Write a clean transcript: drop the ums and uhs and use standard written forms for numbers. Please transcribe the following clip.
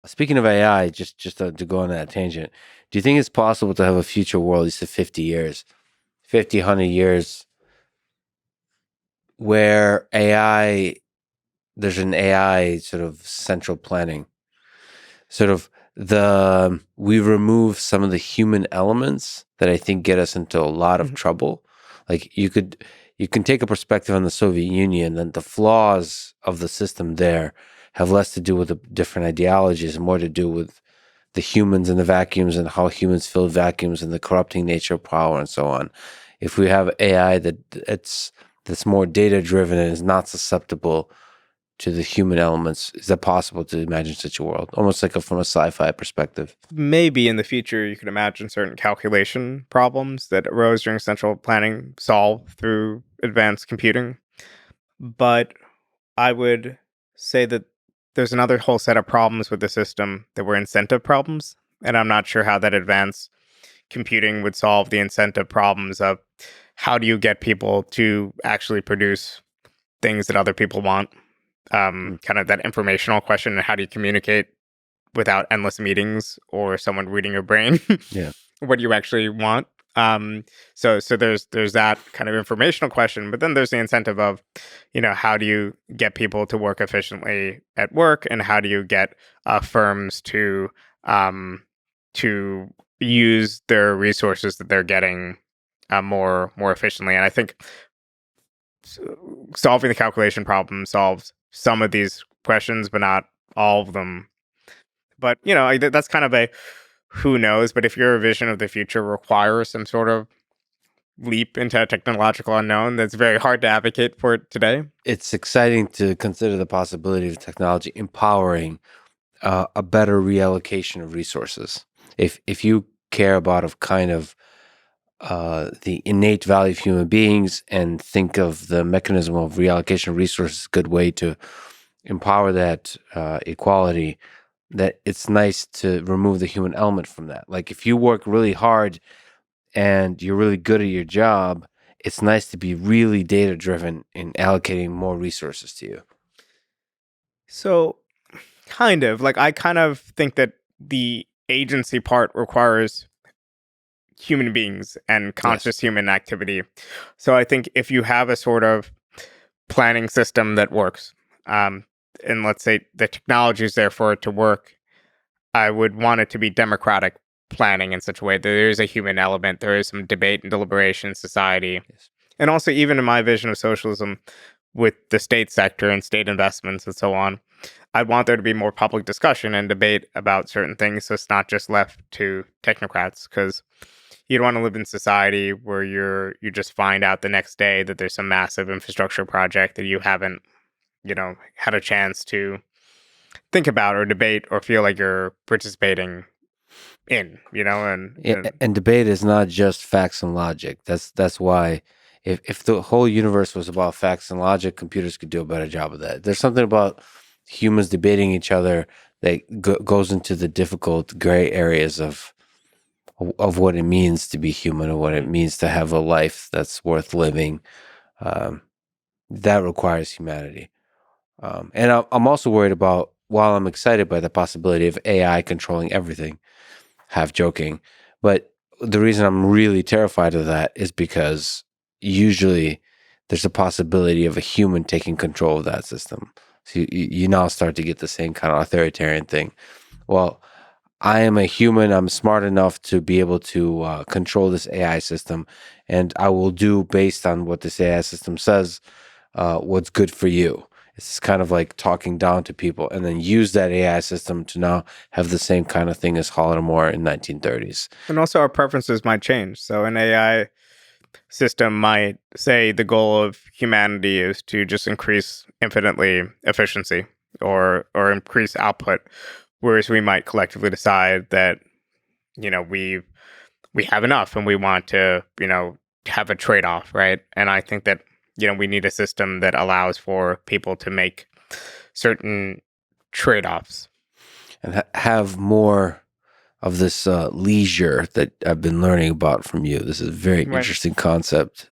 Speaking of AI, just to go on that tangent, do you think it's possible to have a future world, at least of 50 years, 50, 100 years, where there's an AI sort of central planning, sort of we remove some of the human elements that I think get us into a lot of Mhm. trouble. Like you can take a perspective on the Soviet Union, and the flaws of the system there have less to do with the different ideologies and more to do with the humans and the vacuums and how humans fill vacuums and the corrupting nature of power and so on. If we have AI that's more data driven and is not susceptible to the human elements, is that possible to imagine such a world? Almost like from a sci-fi perspective. Maybe in the future you could imagine certain calculation problems that arose during central planning solved through advanced computing. But I would say that there's another whole set of problems with the system that were incentive problems. And I'm not sure how that advanced computing would solve the incentive problems of how do you get people to actually produce things that other people want? Mm. Kind of that informational question, and how do you communicate without endless meetings or someone reading your brain Yeah. what you actually want. Um, so there's that kind of informational question, but then there's the incentive of, how do you get people to work efficiently at work, and how do you get firms um, to use their resources that they're getting more efficiently. And I think s- solving the calculation problem solves some of these questions, but not all of them. But that's kind of a who knows. But if your vision of the future requires some sort of leap into a technological unknown, that's very hard to advocate for it today. It's exciting to consider the possibility of technology empowering a better reallocation of resources. If you care about a kind of the innate value of human beings and think of the mechanism of reallocation of resources, a good way to empower that equality, that it's nice to remove the human element from that. Like if you work really hard and you're really good at your job, it's nice to be really data driven in allocating more resources to you. So, I kind of think that the agency part requires human beings and Yes. conscious human activity. So I think if you have a sort of planning system that works, um, and let's say the technology is there for it to work, I would want it to be democratic planning in such a way that there is a human element, there is some debate and deliberation in society. Yes. And also, even in my vision of socialism with the state sector and state investments and so on, I want there to be more public discussion and debate about certain things. So it's not just left to technocrats, because you don't want to live in society where you just find out the next day that there's some massive infrastructure project that you haven't, had a chance to think about or debate or feel like you're participating in, Yeah, and debate is not just facts and logic. That's why if the whole universe was about facts and logic, computers could do a better job of that. There's something about humans debating each other that goes into the difficult gray areas of what it means to be human and what it Mhm. means to have a life that's worth living. Um, that requires humanity. And I'm also worried about, while I'm excited by the possibility of AI controlling everything, half joking, but the reason I'm really terrified of that is because usually there's a possibility of a human taking control of that system. So you now start to get the same kind of authoritarian thing. Well, I am a human. I'm smart enough to be able to control this AI system, and I will do based on what this AI system says what's good for you. It's kind of like talking down to people, and then use that AI system to now have the same kind of thing as Holodomor in 1930s. And also our preferences might change. So an AI system might say the goal of humanity is to just increase infinitely efficiency or increase output, whereas we might collectively decide that we have enough and we want to have a trade-off, right? And I think that we need a system that allows for people to make certain trade-offs. And have more of this leisure that I've been learning about from you. This is a very Right. interesting concept.